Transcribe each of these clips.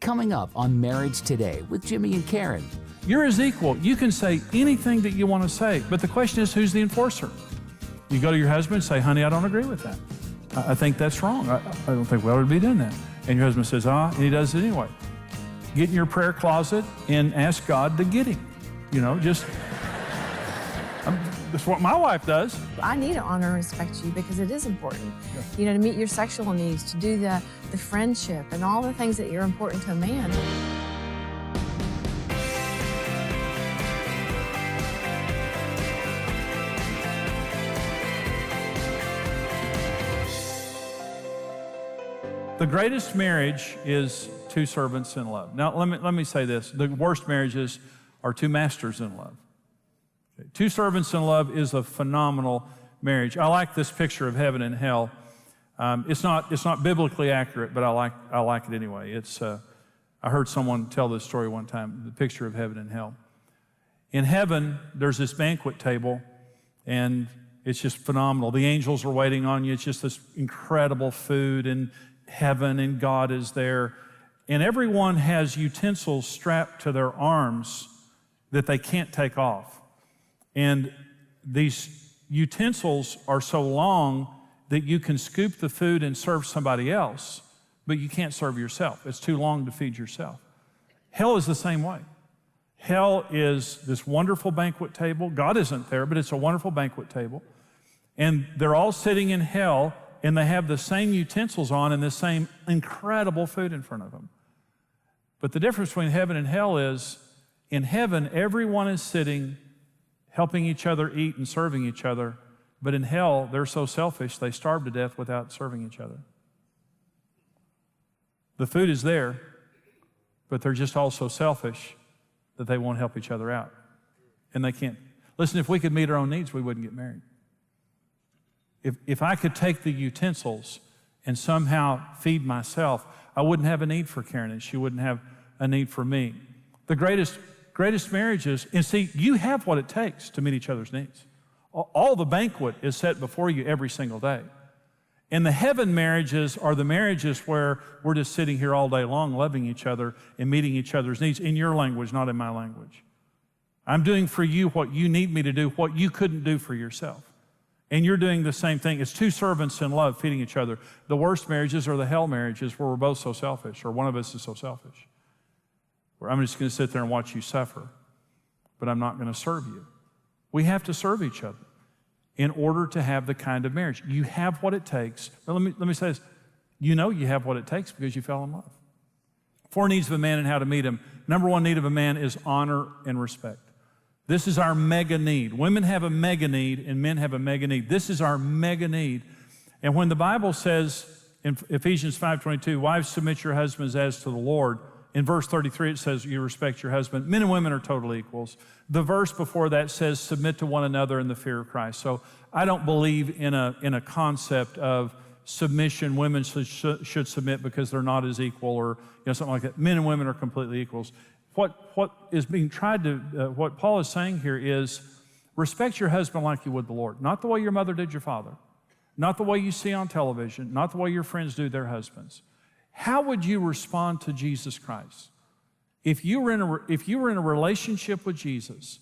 Coming up on Marriage Today with Jimmy and Karen. You're his equal. You can say anything that you want to say, but the question is, who's the enforcer? You go to your husband and say, honey, I don't agree with that. I think that's wrong. I don't think we ought to be doing that. And your husband says, and he does it anyway. Get in your prayer closet and ask God to get him. That's what my wife does. I need to honor and respect you because it is important. To meet your sexual needs, to do the friendship and all the things that are important to a man. The greatest marriage is two servants in love. Now, let me say this. The worst marriages are two masters in love. Okay. Two servants in love is a phenomenal marriage. I like this picture of heaven and hell. It's not biblically accurate, but I like it anyway. I heard someone tell this story one time, the picture of heaven and hell. In heaven, there's this banquet table, and it's just phenomenal. The angels are waiting on you. It's just this incredible food and heaven, and God is there. And everyone has utensils strapped to their arms that they can't take off. And these utensils are so long that you can scoop the food and serve somebody else, but you can't serve yourself. It's too long to feed yourself. Hell is the same way. Hell is this wonderful banquet table. God isn't there, but it's a wonderful banquet table. And they're all sitting in hell, and they have the same utensils on and the same incredible food in front of them. But the difference between heaven and hell is, in heaven, everyone is sitting, helping each other eat and serving each other. But in hell, they're so selfish, they starve to death without serving each other. The food is there, but they're just all so selfish that they won't help each other out. And they can't. Listen, if we could meet our own needs, we wouldn't get married. If I could take the utensils and somehow feed myself, I wouldn't have a need for Karen, and she wouldn't have a need for me. The greatest marriages, and see, you have what it takes to meet each other's needs. All the banquet is set before you every single day. And the heaven marriages are the marriages where we're just sitting here all day long loving each other and meeting each other's needs in your language, not in my language. I'm doing for you what you need me to do, what you couldn't do for yourself. And you're doing the same thing. It's two servants in love feeding each other. The worst marriages are the hell marriages where we're both so selfish, or one of us is so selfish, where I'm just going to sit there and watch you suffer, but I'm not going to serve you. We have to serve each other in order to have the kind of marriage. You have what it takes. But let me say this. You know you have what it takes because you fell in love. 4 needs of a man and how to meet him. Number 1 need of a man is honor and respect. This is our mega need. Women have a mega need and men have a mega need. This is our mega need. And when the Bible says in Ephesians 5:22, wives submit your husbands as to the Lord, in verse 33 it says you respect your husband. Men and women are total equals. The verse before that says submit to one another in the fear of Christ. So I don't believe in a concept of submission. Women should submit because they're not as equal, or something like that. Men and women are completely equals. What is being tried to, what Paul is saying here is respect your husband like you would the Lord. Not the way your mother did your father. Not the way you see on television. Not the way your friends do their husbands. How would you respond to Jesus Christ? If you were in a relationship with Jesus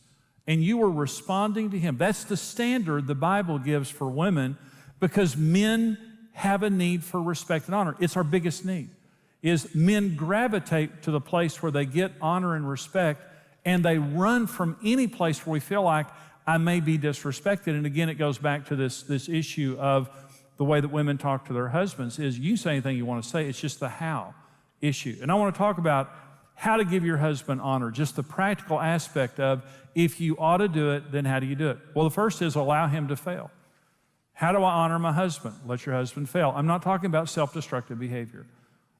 and you were responding to him, that's the standard the Bible gives for women, because men have a need for respect and honor. It's our biggest need. Is men gravitate to the place where they get honor and respect, and they run from any place where we feel like I may be disrespected. And again, it goes back to this issue of the way that women talk to their husbands is you say anything you want to say, it's just the how issue. And I want to talk about how to give your husband honor, just the practical aspect of if you ought to do it, then how do you do it? Well, the first is allow him to fail. How do I honor my husband? Let your husband fail. I'm not talking about self-destructive behavior.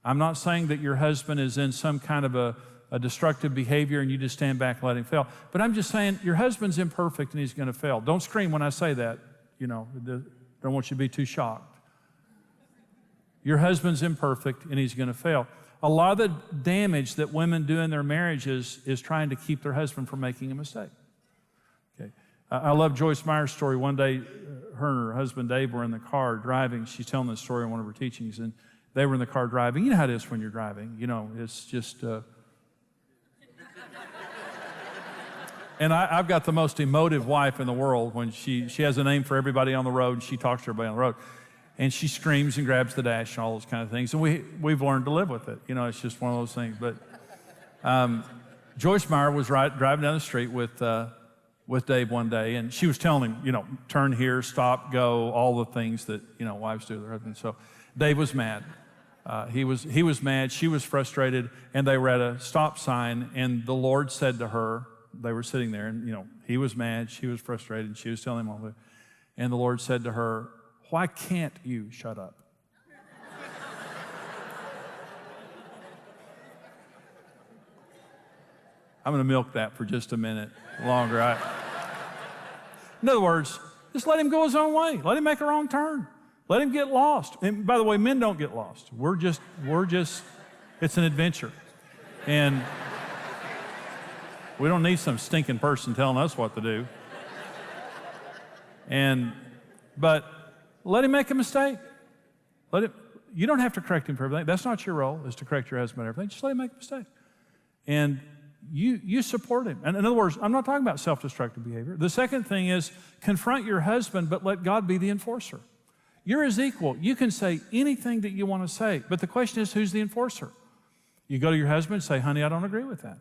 I'm not saying that your husband is in some kind of a destructive behavior and you just stand back and let him fail. But I'm just saying your husband's imperfect and he's going to fail. Don't scream when I say that. Don't want you to be too shocked. Your husband's imperfect and he's going to fail. A lot of the damage that women do in their marriages is trying to keep their husband from making a mistake. Okay. I love Joyce Meyer's story. One day, her and her husband Dave were in the car driving. She's telling this story in one of her teachings, and They were in the car driving. You know how it is when you're driving. You know, it's just... And I've got the most emotive wife in the world when she has a name for everybody on the road, and she talks to everybody on the road. And she screams and grabs the dash and all those kind of things. And we've learned to live with it. You know, it's just one of those things. But Joyce Meyer was driving down the street with Dave one day, and she was telling him, you know, turn here, stop, go, all the things that, you know, wives do to their husbands. So Dave was mad. He was mad. She was frustrated, and they were at a stop sign, and the Lord said to her, they were sitting there, and, you know, he was mad, she was frustrated, and she was telling him all that. And the Lord said to her, why can't you shut up? I'm going to milk that for just a minute longer. In other words, just let him go his own way. Let him make a wrong turn. Let him get lost. And by the way, men don't get lost. We're just, it's an adventure. And we don't need some stinking person telling us what to do. But let him make a mistake. You don't have to correct him for everything. That's not your role, is to correct your husband for everything. Just let him make a mistake. And you support him. And in other words, I'm not talking about self-destructive behavior. The second thing is confront your husband, but let God be the enforcer. You're his equal. You can say anything that you want to say, but the question is, who's the enforcer? You go to your husband and say, honey, I don't agree with that.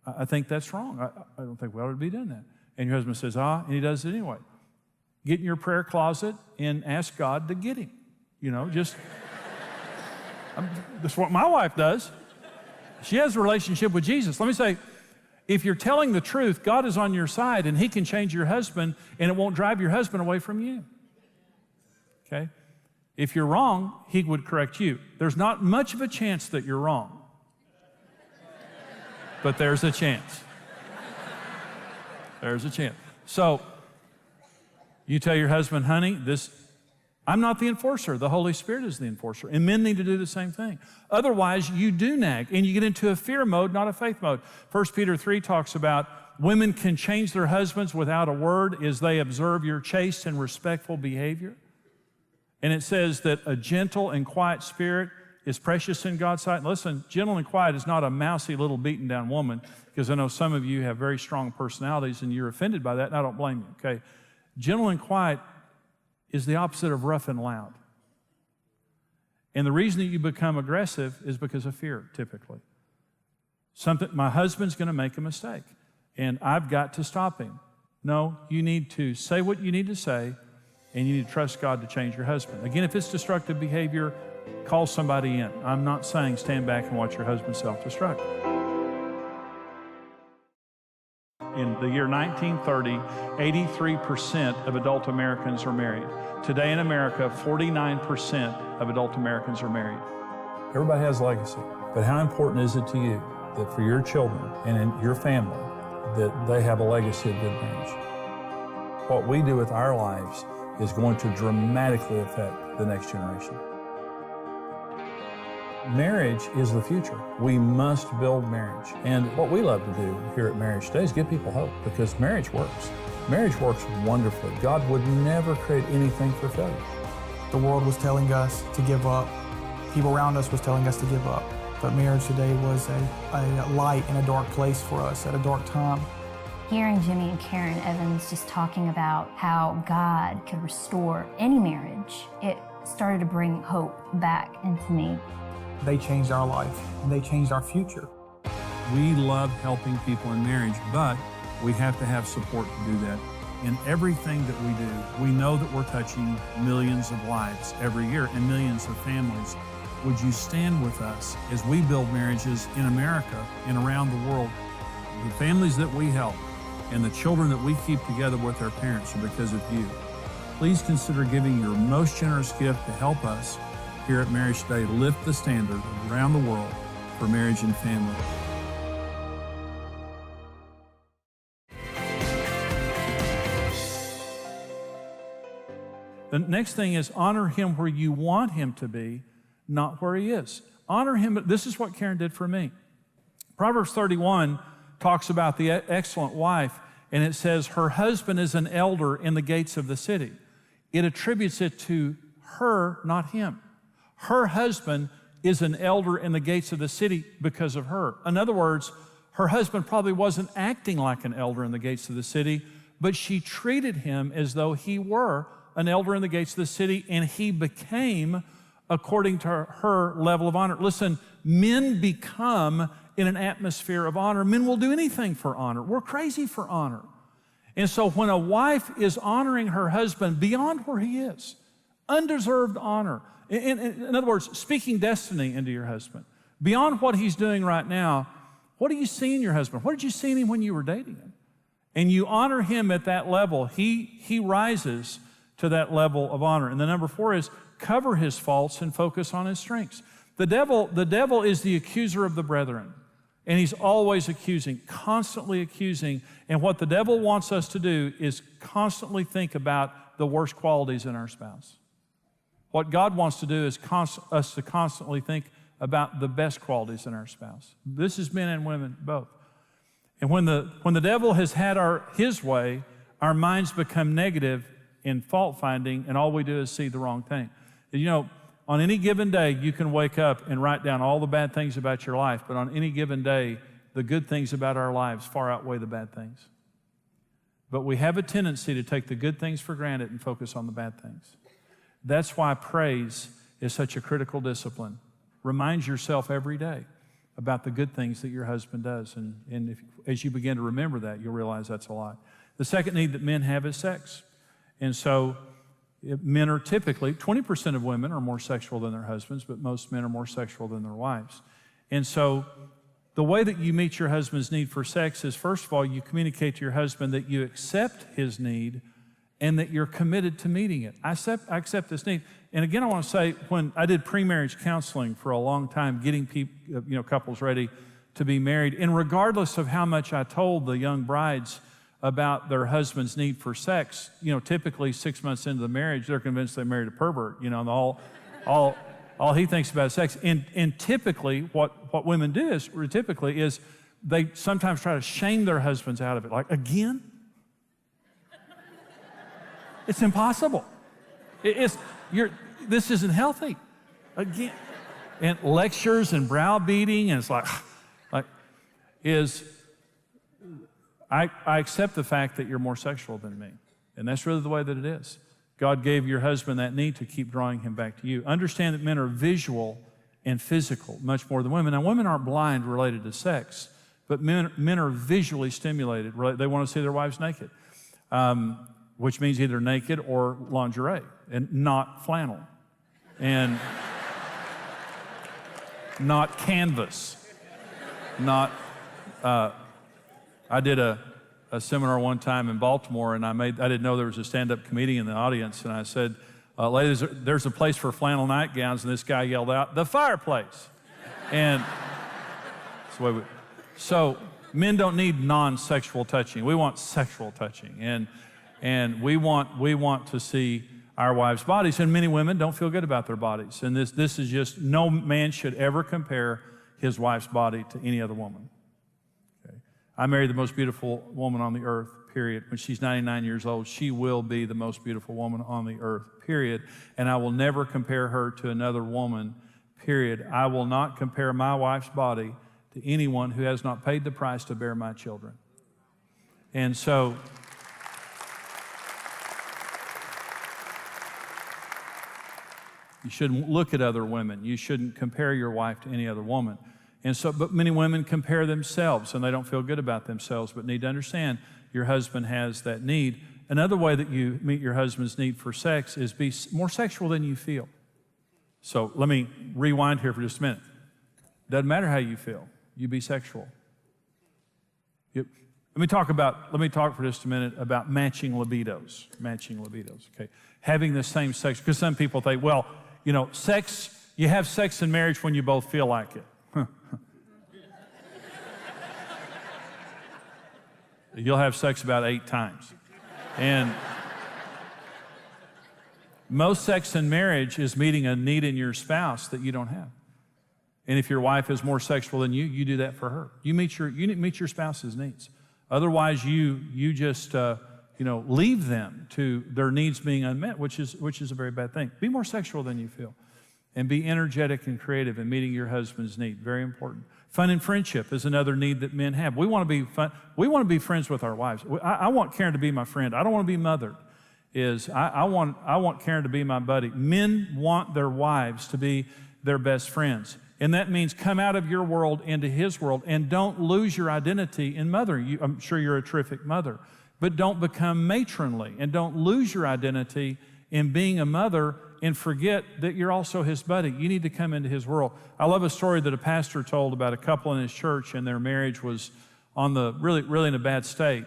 I think that's wrong. I don't think we ought to be doing that. And your husband says, and he does it anyway. Get in your prayer closet and ask God to get him. You know, that's what my wife does. She has a relationship with Jesus. Let me say, if you're telling the truth, God is on your side, and he can change your husband, and it won't drive your husband away from you. Okay? If you're wrong, he would correct you. There's not much of a chance that you're wrong. But there's a chance. There's a chance. So, you tell your husband, honey, I'm not the enforcer. The Holy Spirit is the enforcer. And men need to do the same thing. Otherwise, you do nag, and you get into a fear mode, not a faith mode. 1 Peter 3 talks about women can change their husbands without a word as they observe your chaste and respectful behavior. And it says that a gentle and quiet spirit is precious in God's sight. And listen, gentle and quiet is not a mousy little beaten down woman, because I know some of you have very strong personalities and you're offended by that, and I don't blame you, okay? Gentle and quiet is the opposite of rough and loud. And the reason that you become aggressive is because of fear, typically. My husband's going to make a mistake, and I've got to stop him. No, you need to say what you need to say, and you need to trust God to change your husband. Again, if it's destructive behavior, call somebody in. I'm not saying stand back and watch your husband self-destruct. In the year 1930, 83% of adult Americans are married. Today in America, 49% of adult Americans are married. Everybody has legacy, but how important is it to you that for your children and in your family that they have a legacy of good marriage? What we do with our lives is going to dramatically affect the next generation. Marriage is the future. We must build marriage. And what we love to do here at Marriage Today is give people hope, because marriage works. Marriage works wonderfully. God would never create anything for failure. The world was telling us to give up. People around us was telling us to give up. But Marriage Today was a light in a dark place for us at a dark time. Hearing Jimmy and Karen Evans just talking about how God could restore any marriage, it started to bring hope back into me. They changed our life, and they changed our future. We love helping people in marriage, but we have to have support to do that. In everything that we do, we know that we're touching millions of lives every year and millions of families. Would you stand with us as we build marriages in America and around the world? The families that we help and the children that we keep together with their parents are because of you. Please consider giving your most generous gift to help us here at Marriage Today lift the standard around the world for marriage and family. The next thing is honor him where you want him to be, not where he is. Honor him. This is what Karen did for me. Proverbs 31 talks about the excellent wife, and it says her husband is an elder in the gates of the city. It attributes it to her, not him. Her husband is an elder in the gates of the city because of her. In other words, her husband probably wasn't acting like an elder in the gates of the city, but she treated him as though he were an elder in the gates of the city, and he became according to her level of honor. Listen, men become in an atmosphere of honor. Men will do anything for honor. We're crazy for honor. And so when a wife is honoring her husband beyond where he is, undeserved honor, in other words, speaking destiny into your husband, beyond what he's doing right now, what do you see in your husband? What did you see in him when you were dating him? And you honor him at that level, he rises to that level of honor. And the number 4 is cover his faults and focus on his strengths. The devil is the accuser of the brethren. And he's always accusing, constantly accusing. And what the devil wants us to do is constantly think about the worst qualities in our spouse. What God wants to do is us to constantly think about the best qualities in our spouse. This is men and women both. And when the devil has had his way, our minds become negative in fault finding, and all we do is see the wrong thing. You know, on any given day, you can wake up and write down all the bad things about your life, but on any given day, the good things about our lives far outweigh the bad things. But we have a tendency to take the good things for granted and focus on the bad things. That's why praise is such a critical discipline. Remind yourself every day about the good things that your husband does. And as you begin to remember that, you'll realize that's a lot. The second need that men have is sex. And so men are typically, 20% of women are more sexual than their husbands, but most men are more sexual than their wives. And so the way that you meet your husband's need for sex is, first of all, you communicate to your husband that you accept his need and that you're committed to meeting it. I accept this need. And again, I want to say, when I did pre-marriage counseling for a long time, getting people, couples ready to be married, and regardless of how much I told the young brides about their husband's need for sex, typically 6 months into the marriage, they're convinced they married a pervert, and all he thinks about is sex. And typically, what women do is they sometimes try to shame their husbands out of it. Like, again? It's impossible. This isn't healthy. Again. And lectures and browbeating, and it's I accept the fact that you're more sexual than me. And that's really the way that it is. God gave your husband that need to keep drawing him back to you. Understand that men are visual and physical much more than women. Now, women aren't blind related to sex, but men are visually stimulated. They want to see their wives naked, which means either naked or lingerie, and not flannel, and not canvas, not... I did a seminar one time in Baltimore, and I didn't know there was a stand-up comedian in the audience, and I said, ladies, there's a place for flannel nightgowns, and this guy yelled out, the fireplace. And so men don't need non-sexual touching. We want sexual touching, and we want to see our wives' bodies, and many women don't feel good about their bodies. And this is just, no man should ever compare his wife's body to any other woman. I married the most beautiful woman on the earth, period. When she's 99 years old, she will be the most beautiful woman on the earth, period. And I will never compare her to another woman, period. I will not compare my wife's body to anyone who has not paid the price to bear my children. And so, you shouldn't look at other women. You shouldn't compare your wife to any other woman. And so, but many women compare themselves, and they don't feel good about themselves, but need to understand your husband has that need. Another way that you meet your husband's need for sex is be more sexual than you feel. So let me rewind here for just a minute. Doesn't matter how you feel, you be sexual. Let me talk for just a minute about matching libidos. Matching libidos, okay? Having the same sex, because some people think, well, sex, you have sex in marriage when you both feel like it. You'll have sex about 8 times. And most sex in marriage is meeting a need in your spouse that you don't have. And if your wife is more sexual than you, you do that for her. You meet your spouse's needs. Otherwise, you just leave them to their needs being unmet, which is a very bad thing. Be more sexual than you feel. And be energetic and creative in meeting your husband's need. Very important. Fun and friendship is another need that men have. We want to be fun. We want to be friends with our wives. I want Karen to be my friend. I don't want to be mothered. I want Karen to be my buddy. Men want their wives to be their best friends. And that means come out of your world into his world and don't lose your identity in mothering. I'm sure you're a terrific mother, but don't become matronly and don't lose your identity in being a mother and forget that you're also his buddy. You need to come into his world. I love a story that a pastor told about a couple in his church, and their marriage was on the really in a bad state.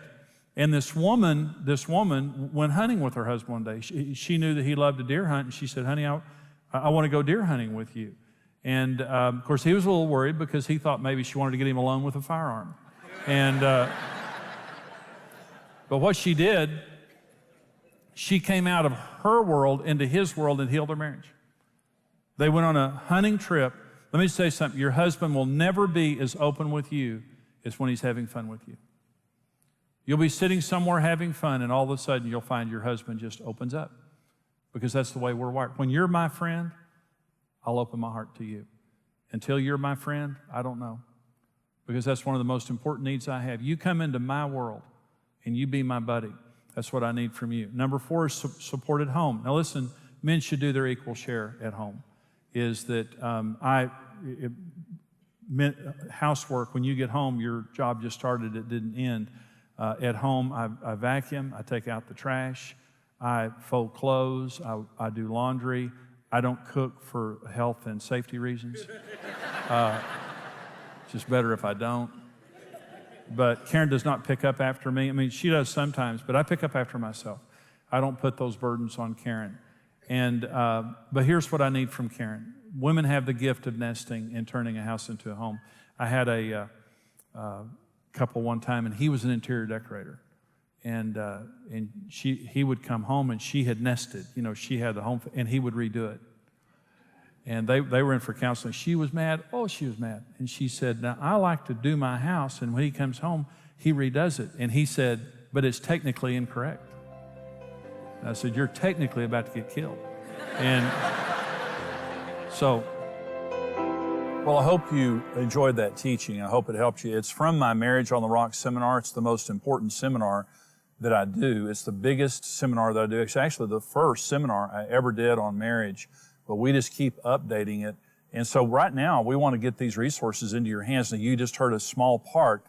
And this woman went hunting with her husband one day. She knew that he loved to deer hunt, and she said, "Honey, I want to go deer hunting with you." And of course, he was a little worried because he thought maybe she wanted to get him alone with a firearm. And but what she did, she came out of her world into his world and healed their marriage. They went on a hunting trip. Let me say something. Your husband will never be as open with you as when he's having fun with you. You'll be sitting somewhere having fun, and all of a sudden you'll find your husband just opens up, because that's the way we're wired. When you're my friend, I'll open my heart to you. Until you're my friend, I don't know, because that's one of the most important needs I have. You come into my world and you be my buddy. That's what I need from you. Number 4 is support at home. Now listen, men should do their equal share at home. Is that housework, when you get home, your job just started, it didn't end. At home, I vacuum, I take out the trash, I fold clothes, I do laundry. I don't cook for health and safety reasons. It's just better if I don't. But Karen does not pick up after me. I mean, she does sometimes, but I pick up after myself. I don't put those burdens on Karen. And but here's what I need from Karen. Women have the gift of nesting and turning a house into a home. I had a couple one time, and he was an interior decorator. And he would come home, and she had nested. You know, she had the home, and he would redo it. And they were in for counseling. She was mad. Oh, she was mad. And she said, "Now, I like to do my house, and when he comes home, he redoes it." And he said, "But it's technically incorrect." And I said, "You're technically about to get killed." And so, well, I hope you enjoyed that teaching. I hope it helped you. It's from my Marriage on the Rock seminar. It's the most important seminar that I do. It's the biggest seminar that I do. It's actually the first seminar I ever did on marriage, but we just keep updating it. And so right now, we want to get these resources into your hands. Now, you just heard a small part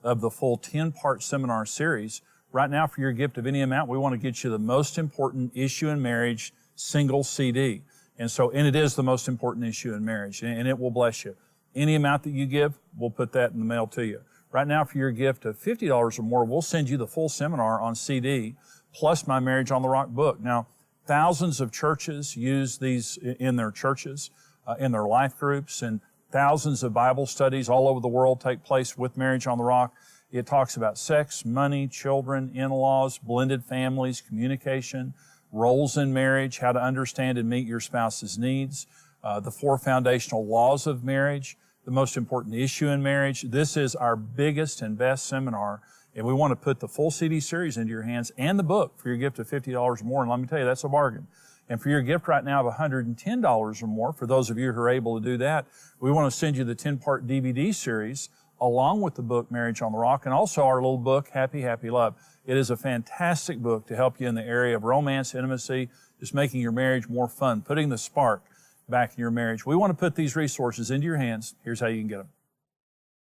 of the full 10-part seminar series. Right now, for your gift of any amount, we want to get you the most important issue in marriage single CD. And it is the most important issue in marriage, and it will bless you. Any amount that you give, we'll put that in the mail to you. Right now, for your gift of $50 or more, we'll send you the full seminar on CD, plus my Marriage on the Rock book. Now, thousands of churches use these in their churches, in their life groups, and thousands of Bible studies all over the world take place with Marriage on the Rock. It talks about sex, money, children, in-laws, blended families, communication, roles in marriage, how to understand and meet your spouse's needs, the 4 foundational laws of marriage, the most important issue in marriage. This is our biggest and best seminar, and we want to put the full CD series into your hands and the book for your gift of $50 or more, and let me tell you, that's a bargain. And for your gift right now of $110 or more, for those of you who are able to do that, we want to send you the 10-part DVD series along with the book Marriage on the Rock, and also our little book, Happy, Happy Love. It is a fantastic book to help you in the area of romance, intimacy, just making your marriage more fun, putting the spark back in your marriage. We want to put these resources into your hands. Here's how you can get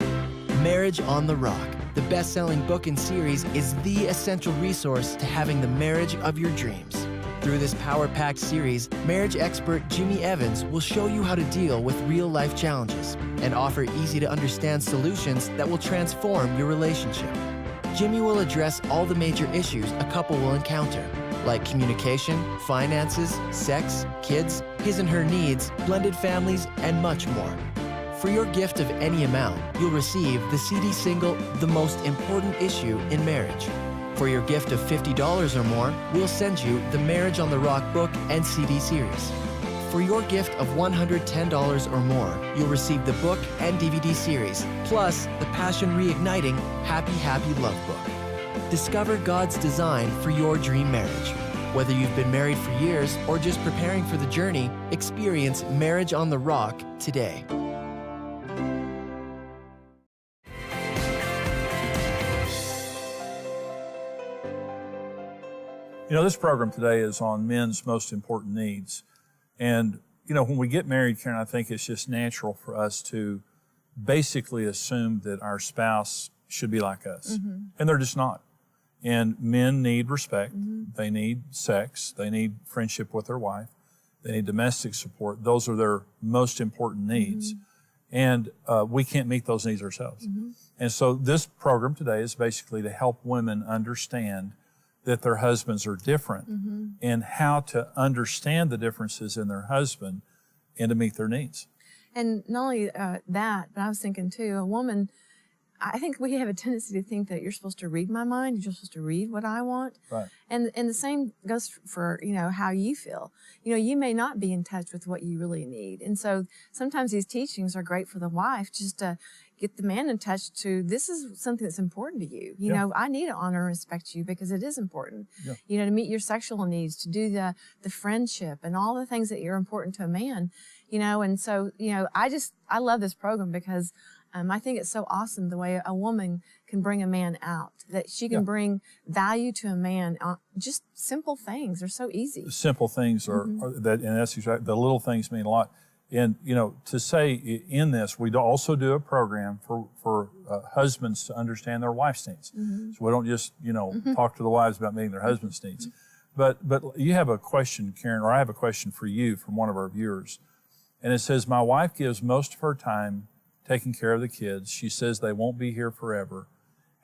them. Marriage on the Rock, the best-selling book and series, is the essential resource to having the marriage of your dreams. Through this power-packed series, marriage expert Jimmy Evans will show you how to deal with real-life challenges and offer easy-to-understand solutions that will transform your relationship. Jimmy will address all the major issues a couple will encounter, like communication, finances, sex, kids, his and her needs, blended families, and much more. For your gift of any amount, you'll receive the CD single, The Most Important Issue in Marriage. For your gift of $50 or more, we'll send you the Marriage on the Rock book and CD series. For your gift of $110 or more, you'll receive the book and DVD series, plus the Passion Reigniting Happy, Happy Love book. Discover God's design for your dream marriage. Whether you've been married for years or just preparing for the journey, experience Marriage on the Rock today. You know, this program today is on men's most important needs. And, you know, when we get married, Karen, I think it's just natural for us to basically assume that our spouse should be like us. And they're just not. And men need respect. They need sex. They need friendship with their wife. They need domestic support. Those are their most important needs. And we can't meet those needs ourselves. And so this program today is basically to help women understand that their husbands are different and how to understand the differences in their husband and to meet their needs. And not only that, but I was thinking too, a woman, I think we have a tendency to think that you're supposed to read my mind, you're supposed to read what I want. Right. And the same goes for, you know, how you feel. You know, you may not be in touch with what you really need. And so sometimes these teachings are great for the wife just to get the man in touch to, this is something that's important to you. You know, I need to honor and respect you because it is important. You know, to meet your sexual needs, to do the friendship and all the things that are important to a man, you know. And so, you know, I love this program because I think it's so awesome the way a woman can bring a man out, that she can bring value to a man. Just simple things. They're so easy. Simple things are that, and that's exactly, the little things mean a lot. And, you know, to say in this, we also do a program for husbands to understand their wife's needs. So we don't just, you know, talk to the wives about meeting their husband's needs. But you have a question, Karen, or I have a question for you from one of our viewers. And it says, my wife gives most of her time taking care of the kids. She says they won't be here forever.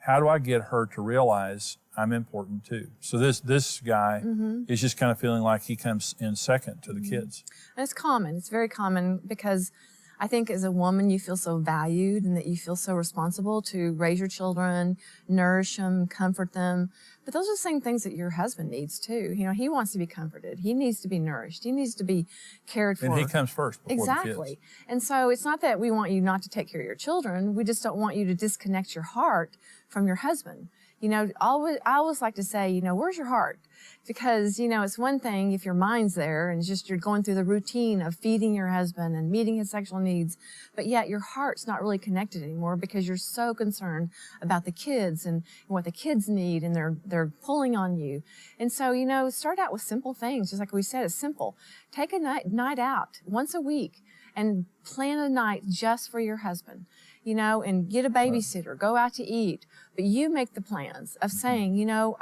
How do I get her to realize I'm important too? So this guy is just kind of feeling like he comes in second to the kids. And it's common. It's very common because I think as a woman you feel so valued and that you feel so responsible to raise your children, nourish them, comfort them. But those are the same things that your husband needs too. You know, he wants to be comforted. He needs to be nourished. He needs to be cared for. And he comes first before the Exactly. kids. And so it's not that we want you not to take care of your children. We just don't want you to disconnect your heart from your husband. You know, I always like to say, you know, where's your heart? Because, you know, it's one thing if your mind's there and just you're going through the routine of feeding your husband and meeting his sexual needs, but yet your heart's not really connected anymore because you're so concerned about the kids and what the kids need, and they're pulling on you. And so, you know, start out with simple things. Just like we said, it's simple. Take a night out once a week and plan a night just for your husband, you know, and get a babysitter, go out to eat. But you make the plans of saying, you know,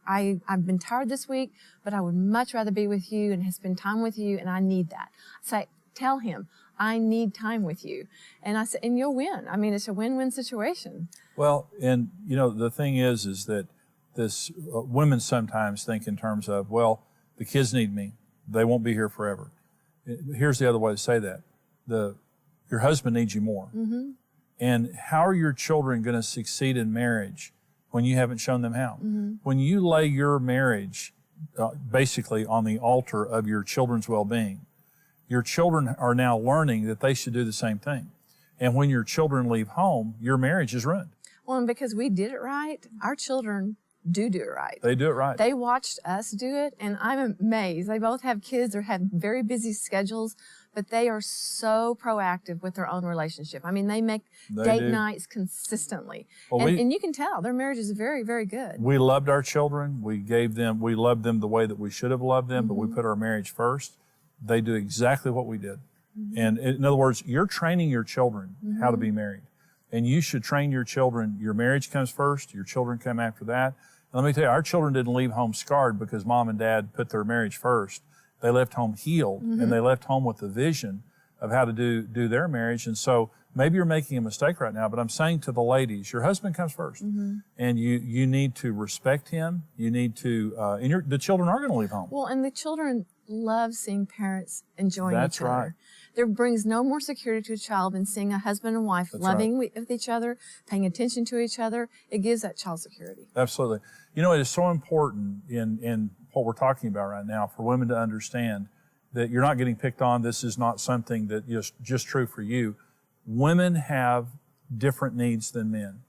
I've been tired this week, but I would much rather be with you and spend time with you, and I need that. Tell him, I need time with you. And I said, and you'll win. I mean, it's a win-win situation. Well, and, you know, the thing is that this women sometimes think in terms of, well, the kids need me. They won't be here forever. Here's the other way to say that. Your husband needs you more. And how are your children going to succeed in marriage when you haven't shown them how? When you lay your marriage basically on the altar of your children's well-being, your children are now learning that they should do the same thing. And when your children leave home, your marriage is ruined. Well, and because we did it right, our children do it right. They do it right. They watched us do it, and I'm amazed. They both have kids or have very busy schedules, but they are so proactive with their own relationship. I mean, they make date nights consistently. Well, and you can tell their marriage is very, very good. We loved our children. We loved them the way that we should have loved them, but we put our marriage first. They do exactly what we did. And in other words, you're training your children how to be married. And you should train your children. Your marriage comes first. Your children come after that. And let me tell you, our children didn't leave home scarred because mom and dad put their marriage first. They left home healed, and they left home with the vision of how to do their marriage. And so maybe you're making a mistake right now, but I'm saying to the ladies, your husband comes first, and you need to respect him. You need to, and the children are going to leave home. Well, and the children love seeing parents enjoying That's each other. right. There brings no more security to a child than seeing a husband and wife loving with each other, paying attention to each other. It gives that child security. Absolutely. You know, it is so important in what we're talking about right now for women to understand that you're not getting picked on. This is not something that is just true for you. Women have different needs than men,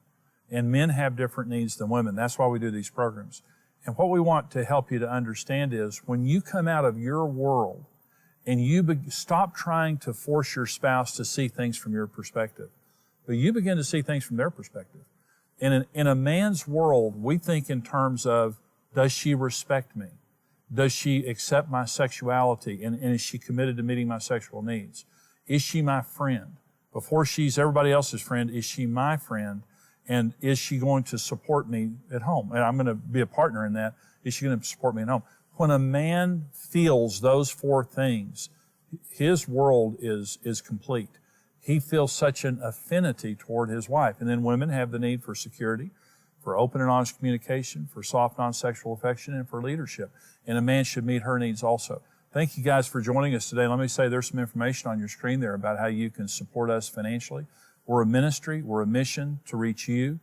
and men have different needs than women. That's why we do these programs. And what we want to help you to understand is when you come out of your world and you stop trying to force your spouse to see things from your perspective, but you begin to see things from their perspective. In a man's world, we think in terms of, does she respect me? Does she accept my sexuality? And is she committed to meeting my sexual needs? Is she my friend? Before she's everybody else's friend, is she my friend? And is she going to support me at home? And I'm going to be a partner in that. Is she going to support me at home? When a man feels those four things, his world is complete. He feels such an affinity toward his wife. And then women have the need for security, for open and honest communication, for soft, non-sexual affection, and for leadership. And a man should meet her needs also. Thank you guys for joining us today. Let me say there's some information on your screen there about how you can support us financially. We're a ministry, we're a mission to reach you,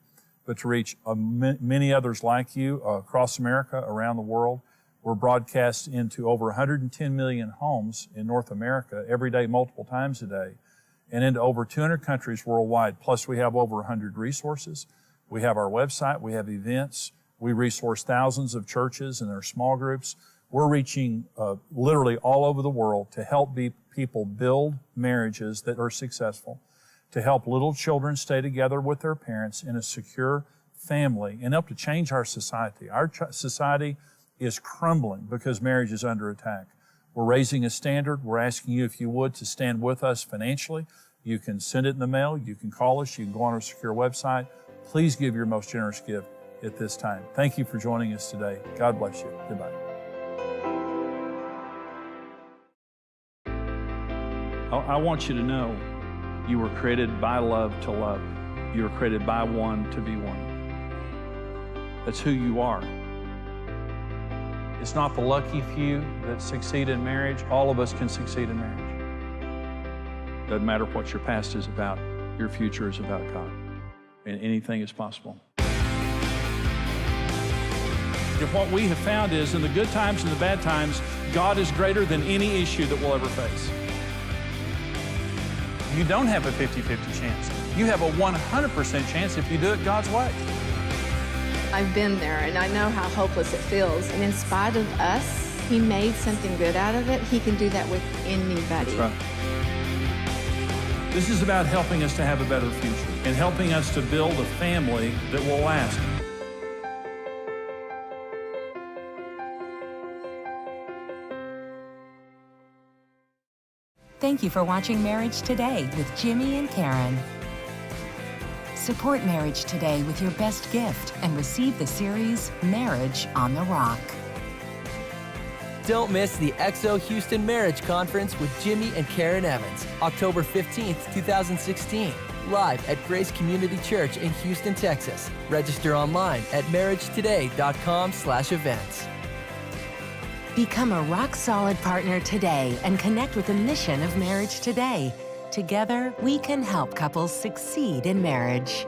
but to reach many others like you across America, around the world. We're broadcast into over 110 million homes in North America every day, multiple times a day, and into over 200 countries worldwide. Plus, we have over 100 resources. We have our website, we have events, we resource thousands of churches and their small groups. We're reaching literally all over the world to help people build marriages that are successful, to help little children stay together with their parents in a secure family, and help to change our society. Our society is crumbling because marriage is under attack. We're raising a standard. We're asking you, if you would, to stand with us financially. You can send it in the mail. You can call us. You can go on our secure website. Please give your most generous gift at this time. Thank you for joining us today. God bless you. Goodbye. I want you to know you were created by love to love. You were created by one to be one. That's who you are. It's not the lucky few that succeed in marriage. All of us can succeed in marriage. Doesn't matter what your past is about. Your future is about God. And anything is possible. And what we have found is, in the good times and the bad times, God is greater than any issue that we'll ever face. You don't have a 50-50 chance. You have a 100% chance if you do it God's way. I've been there, and I know how hopeless it feels. And in spite of us, He made something good out of it. He can do that with anybody. That's right. This is about helping us to have a better future and helping us to build a family that will last. Thank you for watching Marriage Today with Jimmy and Karen. Support Marriage Today with your best gift and receive the series Marriage on the Rock. Don't miss the XO Houston Marriage Conference with Jimmy and Karen Evans, October 15th, 2016, live at Grace Community Church in Houston, Texas. Register online at marriagetoday.com/events. Become a rock-solid partner today and connect with the mission of Marriage Today. Together, we can help couples succeed in marriage.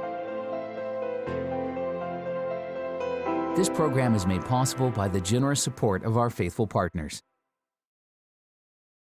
This program is made possible by the generous support of our faithful partners.